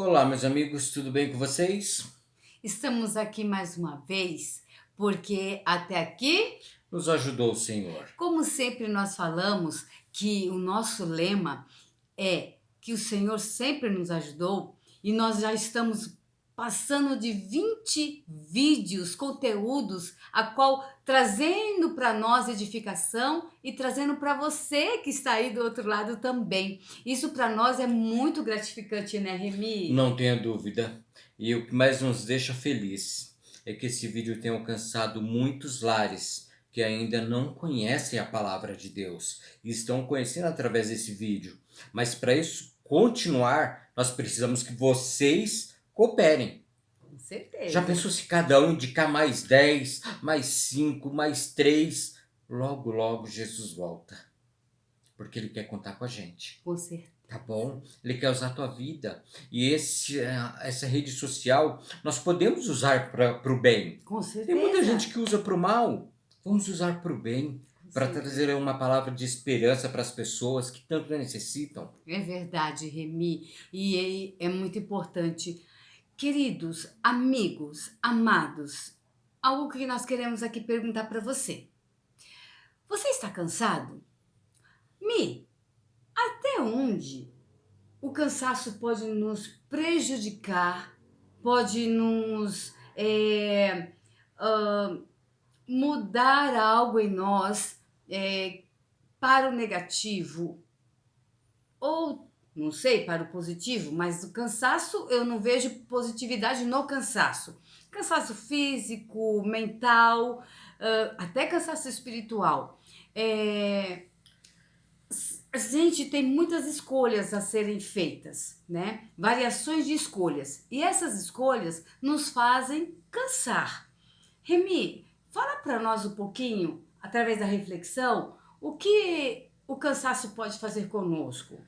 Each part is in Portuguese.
Olá, meus amigos, tudo bem com vocês? Estamos aqui mais uma vez, porque até aqui, Nos ajudou o Senhor. como sempre nós falamos que o nosso lema é que o Senhor sempre nos ajudou e nós já estamos passando de 20 vídeos, conteúdos, a qual trazendo para nós edificação e trazendo para você que está aí do outro lado também. Isso para nós é muito gratificante, né, Remi? Não tenha dúvida. E o que mais nos deixa feliz é que esse vídeo tem alcançado muitos lares que ainda não conhecem a palavra de Deus e estão conhecendo através desse vídeo. Mas para isso continuar, nós precisamos que vocês cooperem. Com Já certeza. pensou se cada um indicar mais 10, mais 5, mais 3? Logo, logo Jesus volta, porque Ele quer contar com a gente. Com certeza. Tá bom? Ele quer usar a tua vida. E essa rede social nós podemos usar para o bem. Com Tem muita gente certeza. que usa para o mal. Vamos usar para o bem, Com para certeza. trazer uma palavra de esperança para as pessoas que tanto necessitam. É verdade, Remi. E é muito importante. Queridos, amigos, amados, algo que nós queremos aqui perguntar para você. Você está cansado? Mi, até onde o cansaço pode nos prejudicar, pode nos ah, mudar algo em nós para o negativo? Ou, não sei, para o positivo, mas o cansaço, eu não vejo positividade no cansaço. Cansaço físico, mental, até cansaço espiritual. É, a gente tem muitas escolhas a serem feitas, né? Variações de escolhas. E essas escolhas nos fazem cansar. Remi, fala para nós um pouquinho, através da reflexão, o que o cansaço pode fazer conosco.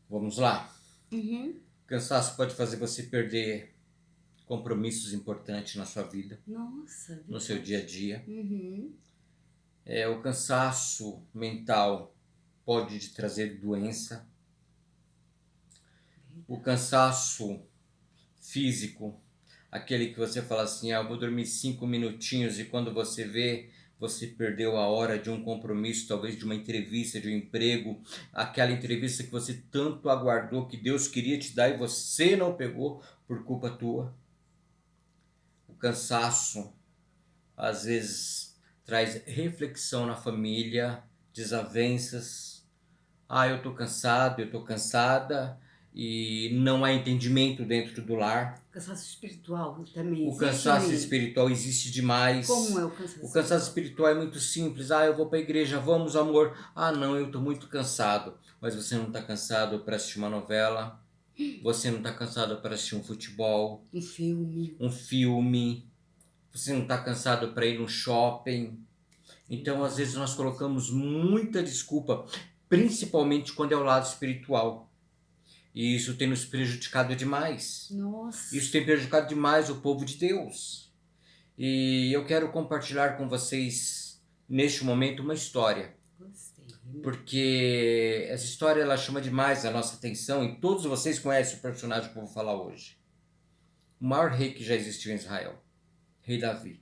Vamos lá. Uhum. Cansaço pode fazer você perder compromissos importantes na sua vida, Nossa, no seu dia a verdade. dia. Uhum. O cansaço mental pode te trazer doença. O cansaço físico, aquele que você fala assim, eu vou dormir 5 minutinhos e quando você vê, você perdeu a hora de um compromisso, talvez de uma entrevista, de um emprego, aquela entrevista que você tanto aguardou, que Deus queria te dar e você não pegou por culpa tua. O cansaço, às vezes, traz reflexão na família, desavenças. Eu tô cansado, eu tô cansada e não há entendimento dentro do lar. Cansaço espiritual também O existe, cansaço Mi? espiritual existe Como demais. é o cansaço O cansaço espiritual? espiritual é muito simples. Eu vou para a igreja, vamos, amor. Não, eu estou muito cansado. Mas você não está cansado para assistir uma novela? Você não está cansado para assistir um futebol, Um filme. um filme? Você não está cansado para ir no shopping? Então, às vezes, nós colocamos muita desculpa, principalmente quando é o lado espiritual. E isso tem nos prejudicado demais. Isso Nossa, tem prejudicado demais o povo de Deus. E eu quero compartilhar com vocês, neste momento, uma história. gostei, Remi. Porque essa história ela chama demais a nossa atenção e todos vocês conhecem o personagem que eu vou falar hoje. O maior rei que já existiu em Israel, Rei Davi.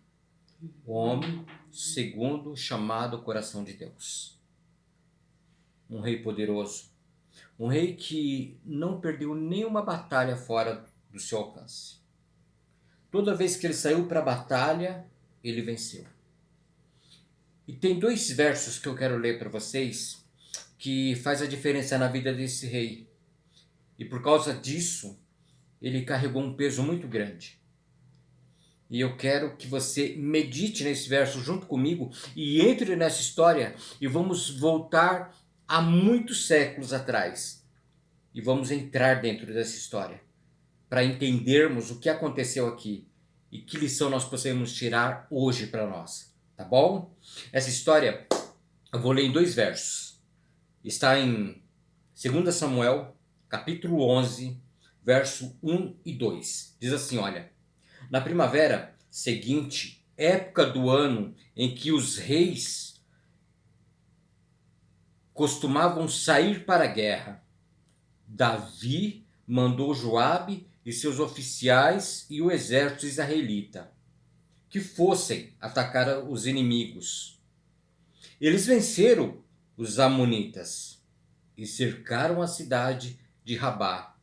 O homem segundo o chamado coração de Deus. Um rei poderoso. Um rei que não perdeu nenhuma batalha fora do seu alcance. Toda vez que ele saiu para a batalha, ele venceu. E tem dois versos que eu quero ler para vocês que faz a diferença na vida desse rei. E por causa disso, ele carregou um peso muito grande. E eu quero que você medite nesse verso junto comigo e entre nessa história e vamos voltar a muitos séculos atrás. E vamos entrar dentro dessa história para entendermos o que aconteceu aqui e que lição nós possamos tirar hoje para nós. Tá bom? Essa história eu vou ler em dois versos. Está em 2 Samuel, capítulo 11, verso 1 e 2. Diz assim, olha: na primavera seguinte, época do ano em que os reis costumavam sair para a guerra, Davi mandou Joabe e seus oficiais e o exército israelita, que fossem atacar os inimigos. Eles venceram os amonitas e cercaram a cidade de Rabá,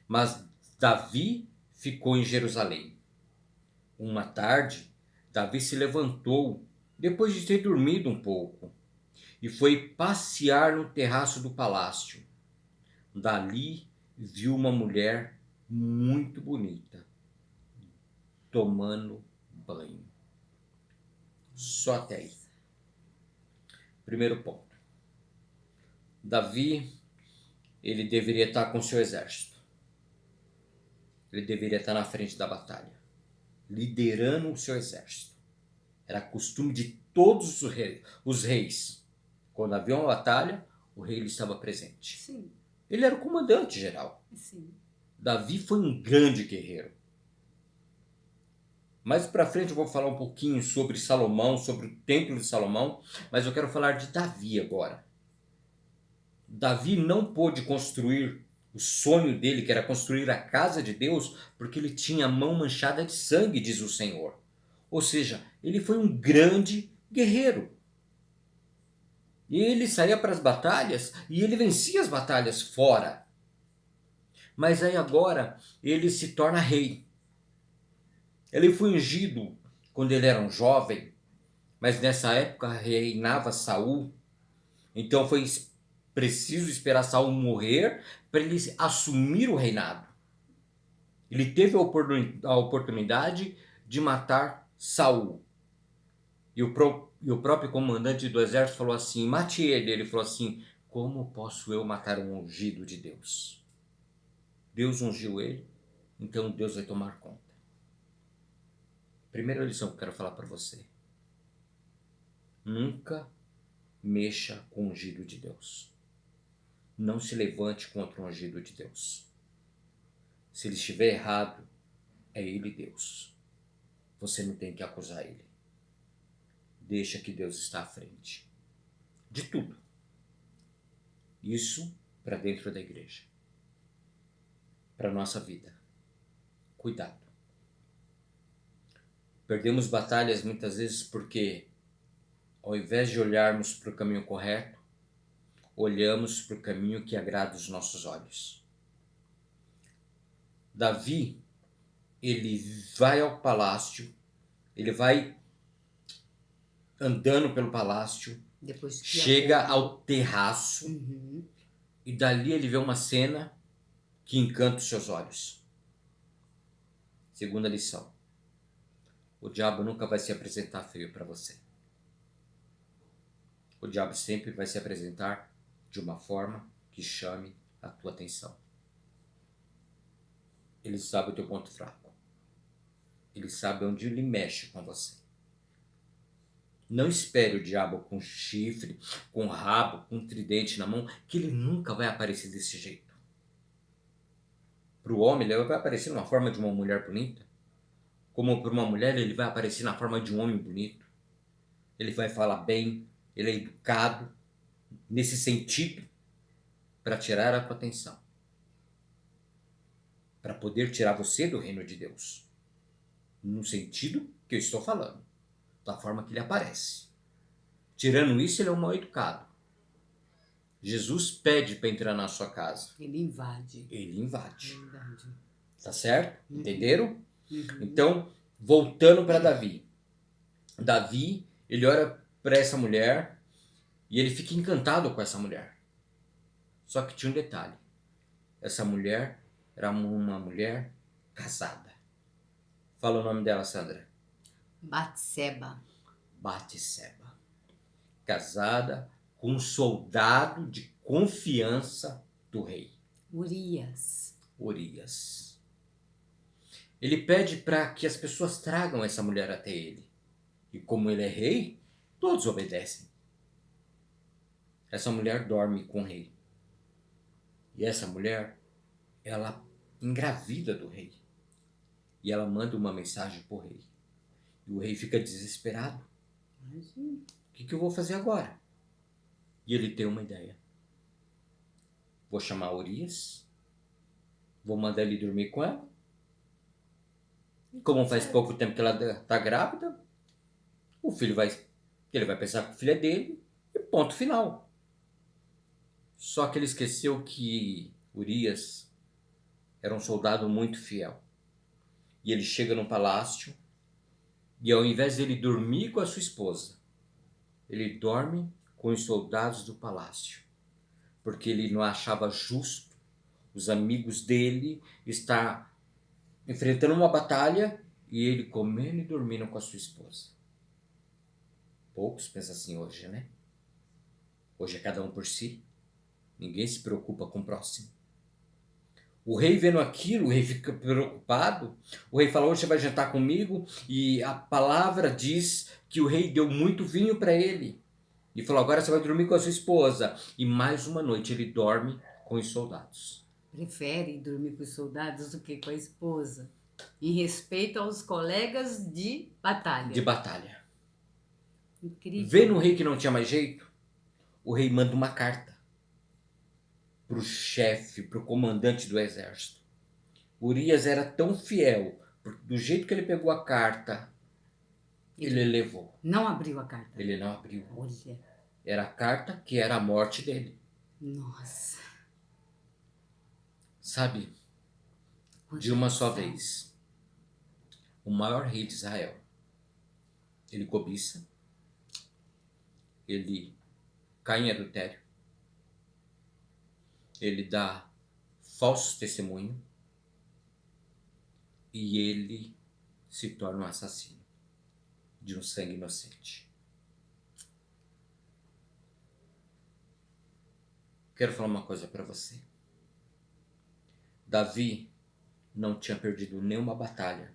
mas Davi ficou em Jerusalém. Uma tarde, Davi se levantou, depois de ter dormido um pouco, e foi passear no terraço do palácio. Dali viu uma mulher muito bonita, tomando banho. Só até aí. Primeiro ponto. Davi, ele deveria estar com seu exército. Ele deveria estar na frente da batalha, liderando o seu exército. Era costume de todos os reis. Quando havia uma batalha, o rei ele estava presente. Sim, Ele era o comandante geral. sim. Davi foi um grande guerreiro. Mais para frente eu vou falar um pouquinho sobre Salomão, sobre o templo de Salomão, mas eu quero falar de Davi agora. Davi não pôde construir o sonho dele, que era construir a casa de Deus, porque ele tinha a mão manchada de sangue, diz o Senhor. Ou seja, ele foi um grande guerreiro. E ele saía para as batalhas e ele vencia as batalhas fora. Mas aí agora ele se torna rei. Ele foi ungido quando ele era um jovem, mas nessa época reinava Saul. Então foi preciso esperar Saul morrer para ele assumir o reinado. Ele teve a oportunidade de matar Saul. E o próprio comandante do exército falou assim: mate ele. Ele falou assim: como posso eu matar um ungido de Deus? Deus ungiu ele, então Deus vai tomar conta. Primeira lição que eu quero falar para você: nunca mexa com o ungido de Deus. Não se levante contra o ungido de Deus. Se ele estiver errado, é ele Deus. Você não tem que acusar ele. Deixa que Deus está à frente de tudo. Isso para dentro da igreja. Para a nossa vida. Cuidado. Perdemos batalhas muitas vezes porque, ao invés de olharmos para o caminho correto, olhamos para o caminho que agrada os nossos olhos. Davi, ele vai ao palácio, ele vai andando pelo palácio, Depois que chega ao terraço e dali ele vê uma cena que encanta os seus olhos. Segunda lição: o diabo nunca vai se apresentar feio para você. O diabo sempre vai se apresentar de uma forma que chame a tua atenção. Ele sabe o teu ponto fraco. Ele sabe onde ele mexe com você. Não espere o diabo com chifre, com rabo, com tridente na mão, que ele nunca vai aparecer desse jeito. Para o homem, ele vai aparecer na forma de uma mulher bonita. Como para uma mulher, ele vai aparecer na forma de um homem bonito. Ele vai falar bem, ele é educado, nesse sentido, para tirar a tua atenção. Para poder tirar você do reino de Deus. No sentido que eu estou falando. Da forma que ele aparece. Tirando isso, ele é um mal educado. Jesus pede para entrar na sua casa. Ele invade. Ele invade. Verdade. Tá certo? Entenderam? Então, voltando para Davi. Davi, ele olha para essa mulher e ele fica encantado com essa mulher. Só que tinha um detalhe. Essa mulher era uma mulher casada. Fala o nome dela, Sandra. Batseba. Batseba. Casada com um soldado de confiança do rei. Urias. Ele pede para que as pessoas tragam essa mulher até ele. E como ele é rei, todos obedecem. Essa mulher dorme com o rei. E essa mulher, ela engravida do rei. E ela manda uma mensagem para o rei. E o rei fica desesperado. O que eu vou fazer agora? E ele tem uma ideia. Vou chamar Urias. Vou mandar ele dormir com ela. Como faz pouco tempo que ela está grávida, ele vai pensar que o filho é dele e ponto final. Só que ele esqueceu que Urias era um soldado muito fiel. E ele chega no palácio e ao invés dele dormir com a sua esposa, ele dorme com os soldados do palácio. Porque ele não achava justo os amigos dele estar enfrentando uma batalha e ele comendo e dormindo com a sua esposa. Poucos pensam assim hoje, né? Hoje é cada um por si. Ninguém se preocupa com o próximo. O rei vendo aquilo, o rei fica preocupado. O rei fala, hoje você vai jantar comigo? E a palavra diz que o rei deu muito vinho para ele. E falou, agora você vai dormir com a sua esposa. E mais uma noite ele dorme com os soldados. Prefere dormir com os soldados do que com a esposa. Em respeito aos colegas de batalha. De batalha. Incrível. Vendo o rei que não tinha mais jeito, o rei manda uma carta para o chefe, para o comandante do exército. Urias era tão fiel, porque do jeito que ele pegou a carta, ele levou. Não abriu a carta. Ele não abriu. Olha. Era a carta que era a morte dele. Nossa. Sabe, Quanta de uma só emoção. vez, o maior rei de Israel, ele cobiça, ele cai em adultério, ele dá falso testemunho e ele se torna um assassino de um sangue inocente. Quero falar uma coisa para você. Davi não tinha perdido nenhuma batalha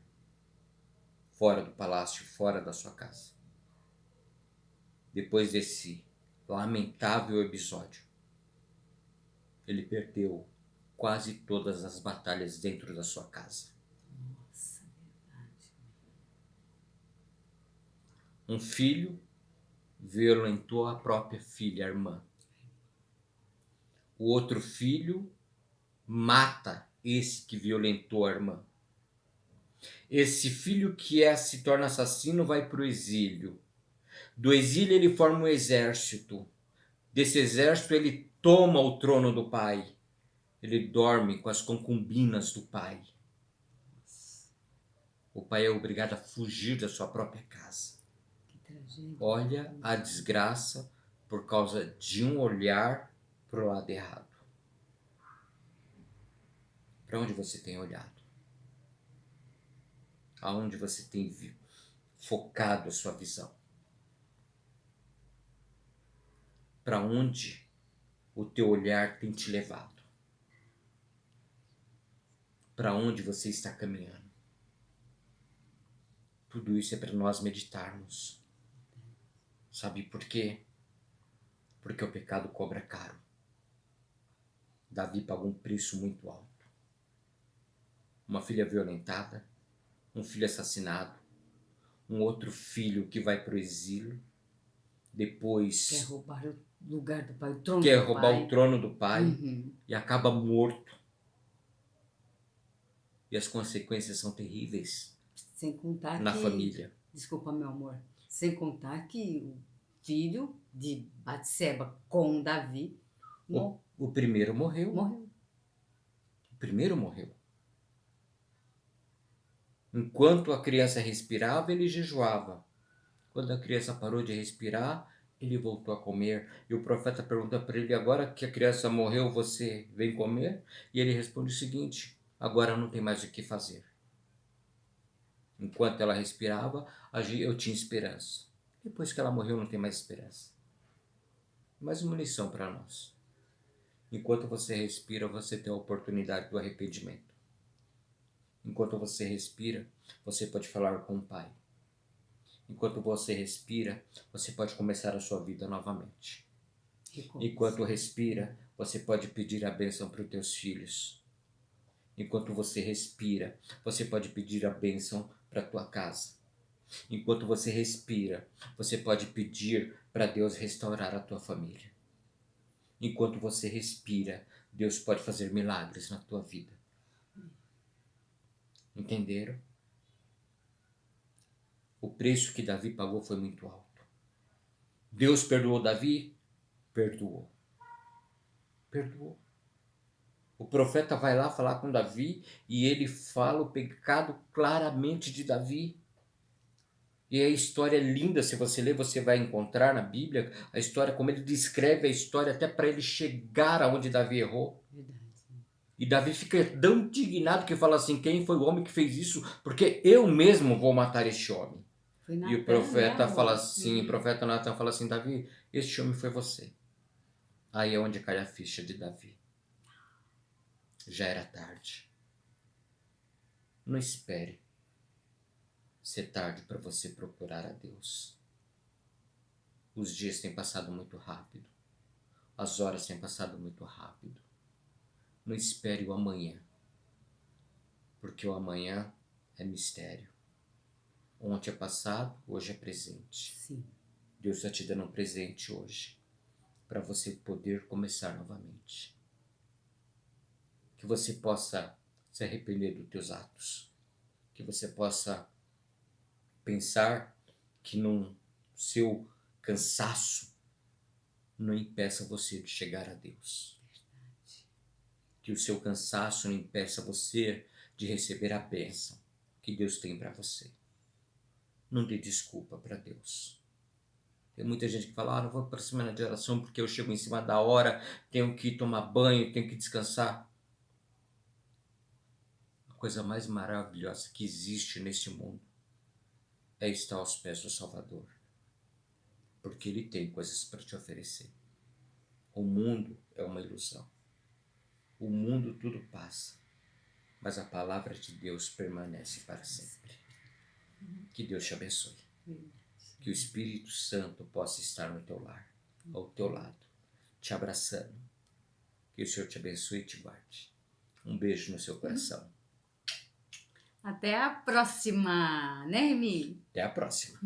fora do palácio, fora da sua casa. Depois desse lamentável episódio, ele perdeu quase todas as batalhas dentro da sua casa. Nossa, verdade. Um filho violentou a própria filha, a irmã. O outro filho mata esse que violentou a irmã. Esse filho que se torna assassino vai para o exílio. Do exílio ele forma um exército. Desse exército ele toma o trono do pai. Ele dorme com as concubinas do pai. O pai é obrigado a fugir da sua própria casa. Que tragédia. Olha a desgraça por causa de um olhar para o lado errado. Para onde você tem olhado? Aonde você tem focado a sua visão? Para onde o teu olhar tem te levado? Para onde você está caminhando? Tudo isso é para nós meditarmos. Sabe por quê? Porque o pecado cobra caro. Davi pagou um preço muito alto. Uma filha violentada, um filho assassinado, um outro filho que vai para o exílio, depois Quer roubar o lugar do pai, o trono quer do roubar pai. o trono do pai Uhum. e acaba morto. E as consequências são terríveis Sem contar na que... família. Desculpa, meu amor. Sem contar que o filho de Batseba com Davi O primeiro morreu. morreu. O primeiro morreu. Enquanto a criança respirava, ele jejuava. Quando a criança parou de respirar, ele voltou a comer. E o profeta pergunta para ele, agora que a criança morreu, você vem comer? E ele responde o seguinte, agora não tem mais o que fazer. Enquanto ela respirava, eu tinha esperança. Depois que ela morreu, não tem mais esperança. Mais uma lição para nós. Enquanto você respira, você tem a oportunidade do arrependimento. Enquanto você respira, você pode falar com o Pai. Enquanto você respira, você pode começar a sua vida novamente. Enquanto respira, você pode pedir a bênção para os teus filhos. Enquanto você respira, você pode pedir a bênção para a tua casa. Enquanto você respira, você pode pedir para Deus restaurar a tua família. Enquanto você respira, Deus pode fazer milagres na tua vida. Entenderam? O preço que Davi pagou foi muito alto. Deus perdoou Davi? Perdoou. Perdoou. O profeta vai lá falar com Davi e ele fala o pecado claramente de Davi. E a história é linda, se você ler, você vai encontrar na Bíblia a história, como ele descreve a história até para ele chegar aonde Davi errou. Verdade. E Davi fica tão indignado que fala assim, quem foi o homem que fez isso? Porque eu mesmo vou matar este homem. Foi E o Natan, profeta né? fala assim, o profeta Natan fala assim, Davi, este homem foi você. Aí é onde cai a ficha de Davi. Já era tarde. Não espere ser tarde para você procurar a Deus. Os dias têm passado muito rápido. As horas têm passado muito rápido. Não espere o amanhã, porque o amanhã é mistério. Ontem é passado, hoje é presente. Sim. Deus está te dando um presente hoje, para você poder começar novamente. Que você possa se arrepender dos teus atos. Que você possa pensar que no seu cansaço não impeça você de chegar a Deus. Que o seu cansaço não impeça você de receber a bênção que Deus tem para você. Não dê desculpa para Deus. Tem muita gente que fala, não vou para a semana de oração porque eu chego em cima da hora, tenho que tomar banho, tenho que descansar. A coisa mais maravilhosa que existe neste mundo é estar aos pés do Salvador. Porque Ele tem coisas para te oferecer. O mundo é uma ilusão. O mundo tudo passa, mas a palavra de Deus permanece para sempre. Que Deus te abençoe. Que o Espírito Santo possa estar no teu lar, ao teu lado, te abraçando. Que o Senhor te abençoe e te guarde. Um beijo no seu coração. Até a próxima, né, Remy? Até a próxima.